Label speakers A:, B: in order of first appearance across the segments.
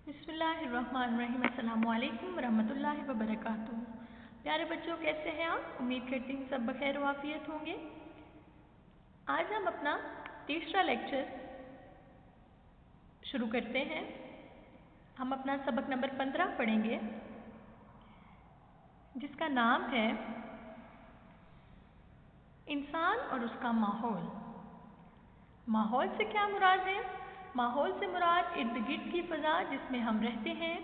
A: बिस्मिल्लाहिर्रहमानिर्रहीम। अस्सलामु अलैकुम वरहमतुल्लाहि वबरकातुहू। प्यारे बच्चों, कैसे हैं आप? उम्मीद करती हूँ सब बखैर वाफियत होंगे। आज हम अपना तीसरा लेक्चर शुरू करते हैं। हम अपना सबक नंबर 15 पढ़ेंगे, जिसका नाम है इंसान और उसका माहौल। माहौल से क्या मुराद है? माहौल से मुराद इर्द गिर्द की फ़ज़ा जिसमें हम रहते हैं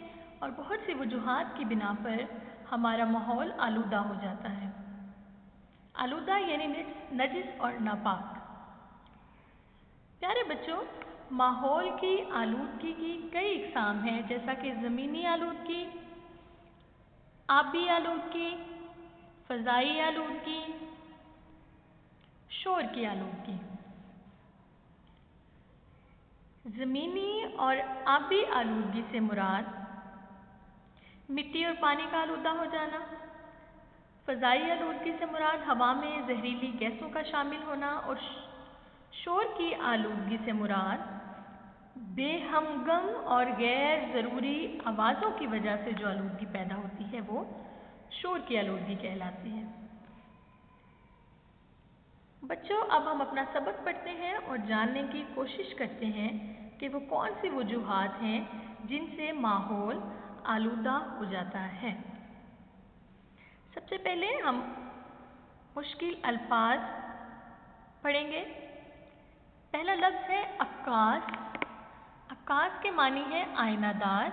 A: और बहुत सी वजूहात की बिना पर हमारा माहौल आलूदा हो जाता है। आलूदा यानी नजिस और नापाक। प्यारे बच्चों, माहौल की आलूदगी की कई इक़साम हैं, जैसा कि ज़मीनी आलूदगी, आबी आलूदगी, फ़ज़ाई आलूदगी, शोर की आलूदगी। ज़मीनी और आबी आलूदगी से मुराद मिट्टी और पानी का आलूदा हो जाना। फ़ज़ाई आलूदगी से मुराद हवा में जहरीली गैसों का शामिल होना। और शोर की आलूदगी से मुराद बेहमगम और गैर ज़रूरी आवाज़ों की वजह से जो आलूदगी पैदा होती है वो शोर की आलूदगी कहलाती है। बच्चों, अब हम अपना सबक पढ़ते हैं और जानने की कोशिश करते हैं कि वो कौन सी वजूहात हैं जिनसे माहौल आलूदा हो जाता है। सबसे पहले हम मुश्किल अल्फाज पढ़ेंगे। पहला लफ्ज़ है अक्कास। अक्कास के मानी है आईनादार।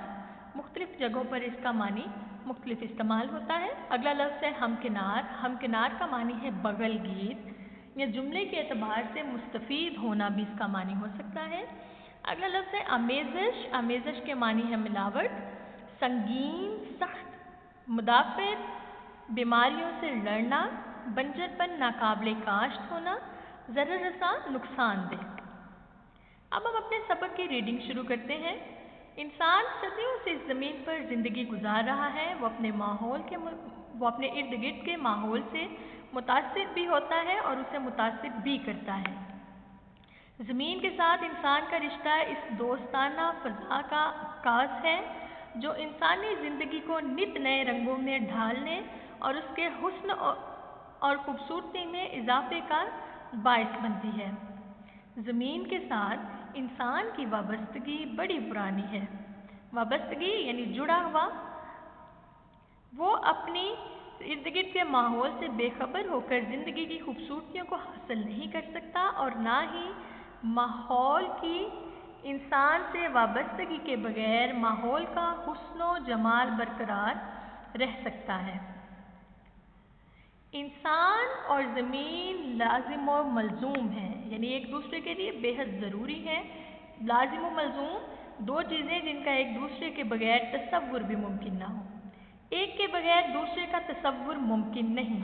A: मुख्तलिफ जगहों पर इसका मानी मुख्तलिफ इस्तेमाल होता है। अगला लफ्ज़ है हमकिनार। हमकिनार का मानी है बगलगीर या जुमले के एतबार से मुस्तफ़ीद होना भी इसका मानी हो सकता है। अगला लफ्ज़ है आमेज़श। आमेज़श के मानी है मिलावट, संगीन, सख्त, मुदाफ़िर, बीमारियों से लड़ना, बंजरपन, नाकाबिले काश्त होना, ज़रर रसा, नुकसानदेह। अब हम अपने सबक की रीडिंग शुरू करते हैं। इंसान सदियों से इस ज़मीन पर ज़िंदगी गुजार रहा है। वो अपने इर्द गिर्द के माहौल से मुतासिर भी होता है और उसे मुतासिर भी करता है। ज़मीन के साथ इंसान का रिश्ता इस दोस्ताना फ़ज़ा का अक्कास है जो इंसानी ज़िंदगी को नित नए रंगों में ढालने और उसके हुस्न और खूबसूरती में इजाफे का बाइस बनती है। ज़मीन के साथ इंसान की वाबस्तगी बड़ी पुरानी है। वाबस्तगी यानी जुड़ा हुआ। वो अपनी इर्द गिर्द के माहौल से बेखबर होकर ज़िंदगी की खूबसूरतियों को हासिल नहीं कर सकता और ना ही माहौल की इंसान से वाबस्तगी के बगैर माहौल का हुस्न व जमाल बरकरार रह सकता है। इंसान और ज़मीन लाजिम व मलजूम हैं, यानी एक दूसरे के लिए बेहद ज़रूरी है। लाजिम व मलजूम दो चीज़ें जिनका एक दूसरे के बगैर तसव्वुर भी मुमकिन ना हो। एक के बगैर दूसरे का तसव्वुर मुमकिन नहीं।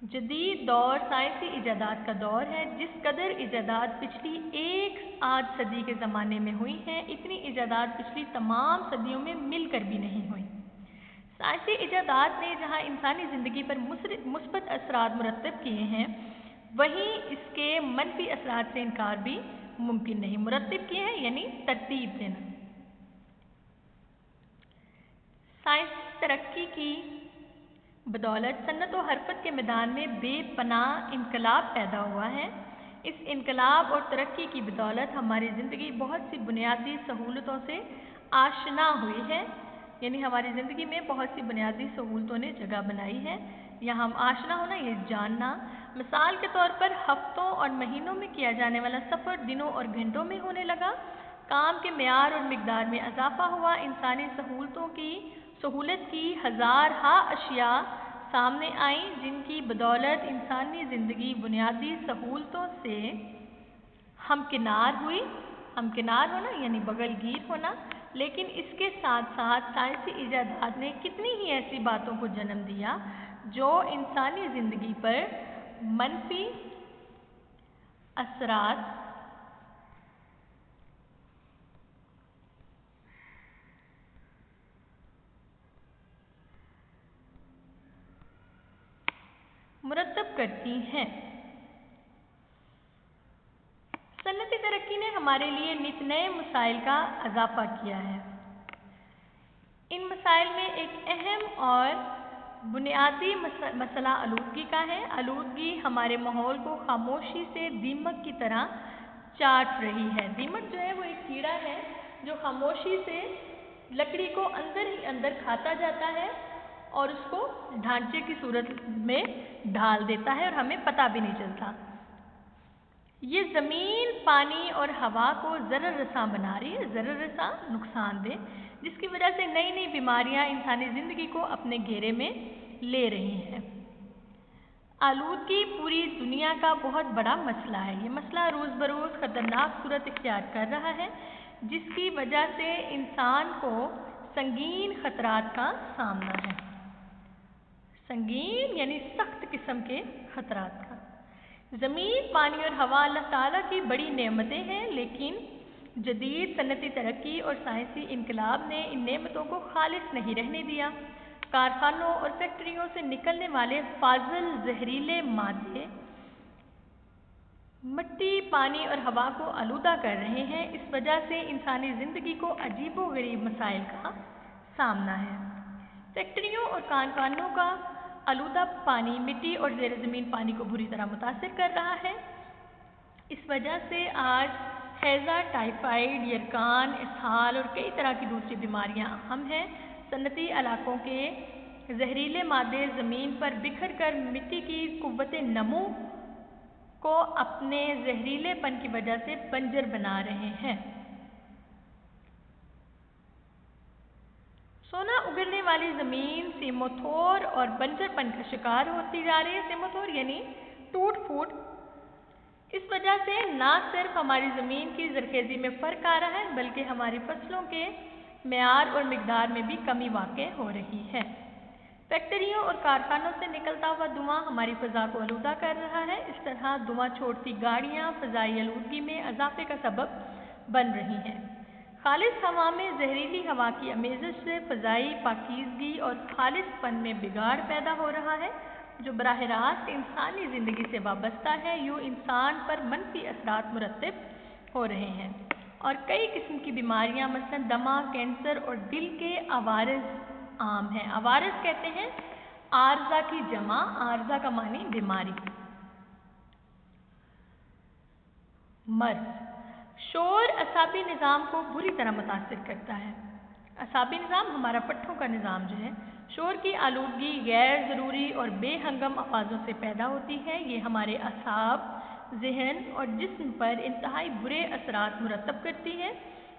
A: जदीद दौर साइंसी इजादात का दौर है। जिस कदर इजादात पिछली एक आध सदी के ज़माने में हुई हैं, इतनी इजादात पिछली तमाम सदियों में मिलकर भी नहीं हुई। साइंसी इजादात ने जहाँ इंसानी ज़िंदगी पर मुस्बत असरात मुरतब किए हैं, वहीं इसके मनफी असरात से इनकार भी मुमकिन नहीं। मुरतब किए हैं यानी तरतीब देना। साइंसी तरक्की की बदौलत सन्नत व हरफत के मैदान में बेपनाह इनकलाब पैदा हुआ है। इस इनकलाब और तरक्की की बदौलत हमारी ज़िंदगी बहुत सी बुनियादी सहूलतों से आशना हुई है, यानी हमारी ज़िंदगी में बहुत सी बुनियादी सहूलतों ने जगह बनाई है। यहाँ हम आशना होना ये जानना। मिसाल के तौर पर हफ्तों और महीनों में किया जाने वाला सफ़र दिनों और घंटों में होने लगा। काम के मेयार और मिकदार में इजाफा हुआ। इंसानी सहूलत की हज़ारहा अशिया सामने आई जिनकी बदौलत इंसानी ज़िंदगी बुनियादी सहूलतों से हमकिनार हुई। हमकिनार होना यानी बगलगीर होना। लेकिन इसके साथ साथ साइंसी इजादात ने कितनी ही ऐसी बातों को जन्म दिया जो इंसानी ज़िंदगी पर मनफी असरात मुरतब करती हैं। सन्नती तरक्की ने हमारे लिए नित नए मसाइल का इजाफा किया है। ان مسائل میں ایک اہم اور بنیادی مسئلہ آلودگی کا ہے۔ آلودگی ہمارے ماحول کو خاموشی سے دیمک کی طرح چاٹ رہی ہے۔ دیمک جو ہے وہ ایک کیڑا ہے جو خاموشی سے لکڑی کو اندر ہی اندر کھاتا جاتا ہے اور اس کو ڈھانچے کی صورت میں ڈھال دیتا ہے اور ہمیں پتہ بھی نہیں چلتا۔ یہ زمین، پانی اور ہوا کو ضرر رساں بنا رہی ہے، ضرر رساں، نقصان دہ، جس کی وجہ سے نئی نئی بیماریاں انسانی زندگی کو اپنے گھیرے میں لے رہی ہیں۔ آلودگی پوری دنیا کا بہت بڑا مسئلہ ہے۔ یہ مسئلہ روز بروز خطرناک صورت اختیار کر رہا ہے، جس کی وجہ سے انسان کو سنگین خطرات کا سامنا ہے۔ سنگین یعنی سخت قسم کے خطرات کا۔ زمین، پانی اور ہوا اللہ تعالیٰ کی بڑی نعمتیں ہیں، لیکن جدید صنعتی ترقی اور سائنسی انقلاب نے ان نعمتوں کو خالص نہیں رہنے دیا۔ کارخانوں اور فیکٹریوں سے نکلنے والے فاضل زہریلے مادے مٹی، پانی اور ہوا کو آلودہ کر رہے ہیں۔ اس وجہ سے انسانی زندگی کو عجیب و غریب مسائل کا سامنا ہے۔ فیکٹریوں اور کارخانوں کا آلودہ پانی مٹی اور زیر زمین پانی کو بری طرح متاثر کر رہا ہے۔ اس وجہ سے آج ہیضہ، ٹائیفائڈ، یرقان، اسہال اور کئی طرح کی دوسری بیماریاں اہم ہیں۔ صنعتی علاقوں کے زہریلے مادے زمین پر بکھر کر مٹی کی قوت نمو کو اپنے زہریلے پن کی وجہ سے بنجر بنا رہے ہیں۔ سونا اگلنے والی زمین سیموتھور اور بنجر پن کا شکار ہوتی جا رہی ہے۔ سیموتھور یعنی ٹوٹ پھوٹ۔ اس وجہ سے نہ صرف ہماری زمین کی زرخیزی میں فرق آ رہا ہے، بلکہ ہماری فصلوں کے معیار اور مقدار میں بھی کمی واقع ہو رہی ہے۔ فیکٹریوں اور کارخانوں سے نکلتا ہوا دھواں ہماری فضا کو آلودہ کر رہا ہے۔ اس طرح دھواں چھوڑتی گاڑیاں فضائی آلودگی میں اضافے کا سبب بن رہی ہیں۔ خالص ہوا میں زہریلی ہوا کی آمیزش سے فضائی پاکیزگی اور خالص پن میں بگاڑ پیدا ہو رہا ہے، جو براہ راست انسانی زندگی سے وابستہ ہے۔ یوں انسان پر منفی اثرات مرتب ہو رہے ہیں اور کئی قسم کی بیماریاں مثلاً دمہ، کینسر اور دل کے عوارض عام ہیں۔ عوارض کہتے ہیں عارضہ کی جمع، عارضہ کا معنی بیماری۔ مرض، شور اعصابی نظام کو بری طرح متاثر کرتا ہے۔ اعصابی نظام ہمارا پٹھوں کا نظام جو ہے، شور کی آلودگی غیر ضروری اور بے ہنگم آوازوں سے پیدا ہوتی ہے۔ یہ ہمارے اعصاب، ذہن اور جسم پر انتہائی برے اثرات مرتب کرتی ہے۔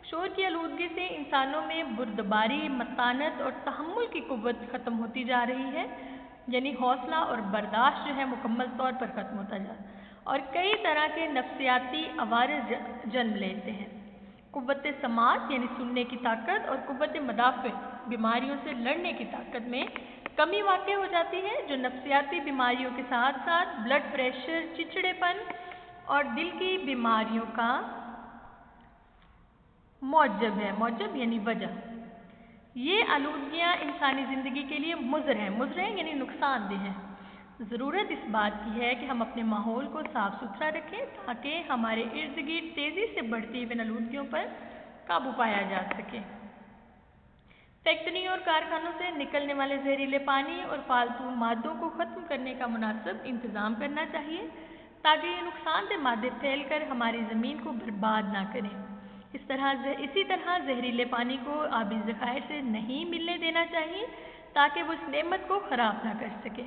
A: شور کی آلودگی سے انسانوں میں بردباری، متانت اور تحمل کی قوت ختم ہوتی جا رہی ہے، یعنی حوصلہ اور برداشت جو ہے مکمل طور پر ختم ہوتا جا رہا ہے اور کئی طرح کے نفسیاتی عوارض جنم لیتے ہیں۔ قوت سماعت یعنی سننے کی طاقت اور قوت مدافع بیماریوں سے لڑنے کی طاقت میں کمی واقع ہو جاتی ہے، جو نفسیاتی بیماریوں کے ساتھ ساتھ بلڈ پریشر، چچڑے پن اور دل کی بیماریوں کا موجب ہے۔ موجب یعنی وجہ۔ یہ آلودگیاں انسانی زندگی کے لیے مضر ہیں یعنی نقصان دہ ہیں۔ ضرورت اس بات کی ہے کہ ہم اپنے ماحول کو صاف ستھرا رکھیں تاکہ ہمارے ارد گرد تیزی سے بڑھتی ہوئی آلودگیوں پر قابو پایا جا سکے۔ فیکٹریوں اور کارخانوں سے نکلنے والے زہریلے پانی اور فالتو مادوں کو ختم کرنے کا مناسب انتظام کرنا چاہیے تاکہ یہ نقصان دہ مادے پھیل کر ہماری زمین کو برباد نہ کریں۔ اسی طرح زہریلے پانی کو آبی ذخائر سے نہیں ملنے دینا چاہیے تاکہ وہ اس نعمت کو خراب نہ کر سکے۔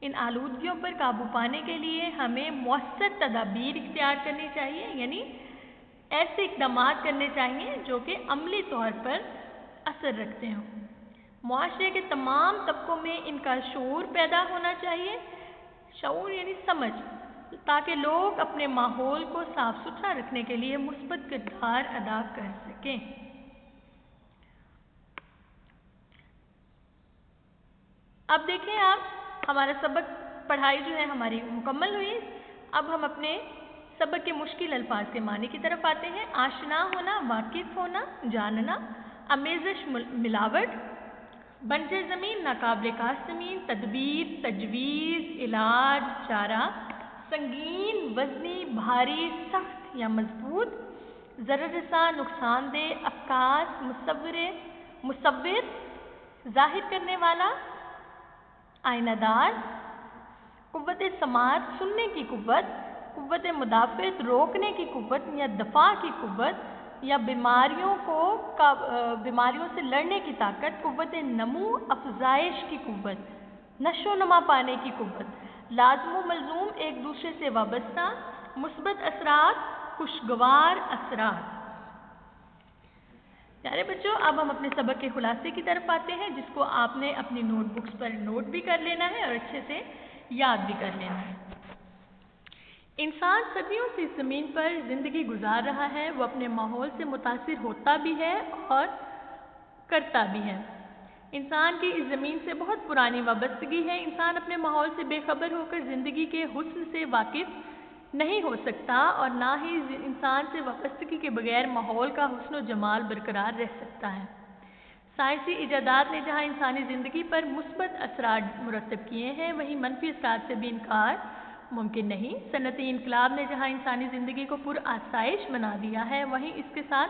A: ان آلودگیوں پر قابو پانے کے لیے ہمیں مؤثر تدابیر اختیار کرنی چاہیے، یعنی ایسے اقدامات کرنے چاہیے جو کہ عملی طور پر اثر رکھتے ہوں۔ معاشرے کے تمام طبقوں میں ان کا شعور پیدا ہونا چاہیے، شعور یعنی سمجھ، تاکہ لوگ اپنے ماحول کو صاف ستھرا رکھنے کے لیے مثبت کردار ادا کر سکیں۔ اب دیکھیں آپ، ہمارا سبق پڑھائی جو ہے ہماری مکمل ہوئی۔ اب ہم اپنے سبق کے مشکل الفاظ کے معنی کی طرف آتے ہیں۔ آشنا ہونا، واقف ہونا، جاننا، آمیزش، ملاوٹ، بنجر زمین، ناقابل کاشت زمین، تدبیر، تجویز، علاج، چارہ، سنگین، وزنی، بھاری، سخت یا مضبوط، ضرر رساں، نقصان دہ، عکاس، مصورے، मुसव्विर, ज़ाहिर करने वाला, आईना दार, कुव्वत समात सुनने की कुव्वत, कुव्वत मुदाफ़त रोकने की कुव्वत या दफ़ा की कुव्वत, या बीमारियों से लड़ने की ताकत, कुव्वत नमू अफ़ज़ाइश की कुव्वत, नशो नमा पाने की कुव्वत, लाज़िम व मलज़ूम एक दूसरे से वाबस्ता, मुस्बत असरात, खुशगवार असरात। प्यारे बच्चों, अब हम अपने सबक के खुलासे की तरफ आते हैं, जिसको आपने अपनी नोटबुक्स पर नोट भी कर लेना है और अच्छे से याद भी कर लेना है। इंसान सदियों से इस ज़मीन पर ज़िंदगी गुजार रहा है। वो अपने माहौल से मुतासिर होता भी है और करता भी है। इंसान की इस ज़मीन से बहुत पुरानी वाबस्तगी है। इंसान अपने माहौल से बेखबर होकर ज़िंदगी के हुस्न से वाकिफ़ नहीं हो सकता और ना ही इंसान से वाबस्तगी के बगैर माहौल का हुस्न व जमाल बरकरार रह सकता है। साइंसी इजादात ने जहाँ इंसानी ज़िंदगी पर मुस्बत असरात मुरतब किए हैं, वहीं मनफी असरात से भी इनकार मुमकिन नहीं। सनअती इनकलाब ने जहाँ इंसानी ज़िंदगी को पुरआसाइश बना दिया है, वहीं इसके साथ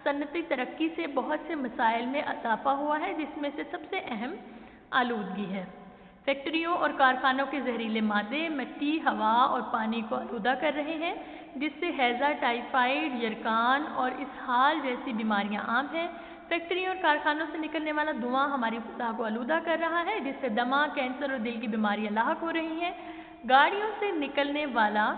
A: सनअती तरक्की से बहुत से मसाइल में इजाफा हुआ है, जिसमें से सबसे अहम आलूदगी है। फैक्ट्रियों और कारखानों के जहरीले मादे मिट्टी, हवा और पानी को आलूदा कर रहे हैं, जिससे हैज़ा, टाइफाइड, यरकान और इसहाल जैसी बीमारियां आम हैं। फैक्ट्रियों और कारखानों से निकलने वाला धुआं हमारी फ़ज़ा को आलूदा कर रहा है, जिससे दमा, कैंसर और दिल की बीमारियां लाहक हो रही हैं। गाड़ियों से निकलने वाला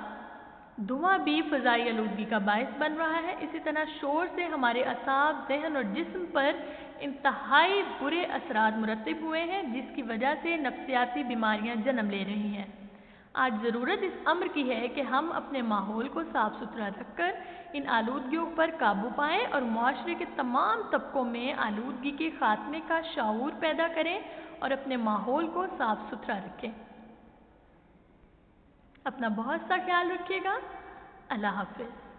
A: धुआं भी फ़ज़ाई आलूदगी का बायस बन रहा है। इसी तरह शोर से हमारे असाब, ज़हन और जिस्म पर इंतहाई बुरे असरात मुरतब हुए हैं, जिसकी वजह से नफ्सियाती बीमारियां जन्म ले रही हैं। आज ज़रूरत इस अम्र की है कि हम अपने माहौल को साफ़ सुथरा रखकर इन आलूदगियों पर काबू पाएँ और मुआशरे के तमाम तबकों में आलूदगी के ख़ात्मे का शऊर पैदा करें और अपने माहौल को साफ़ सुथरा रखें। अपना बहुत सा ख्याल रखिएगा। अल्लाह हाफ़िज़।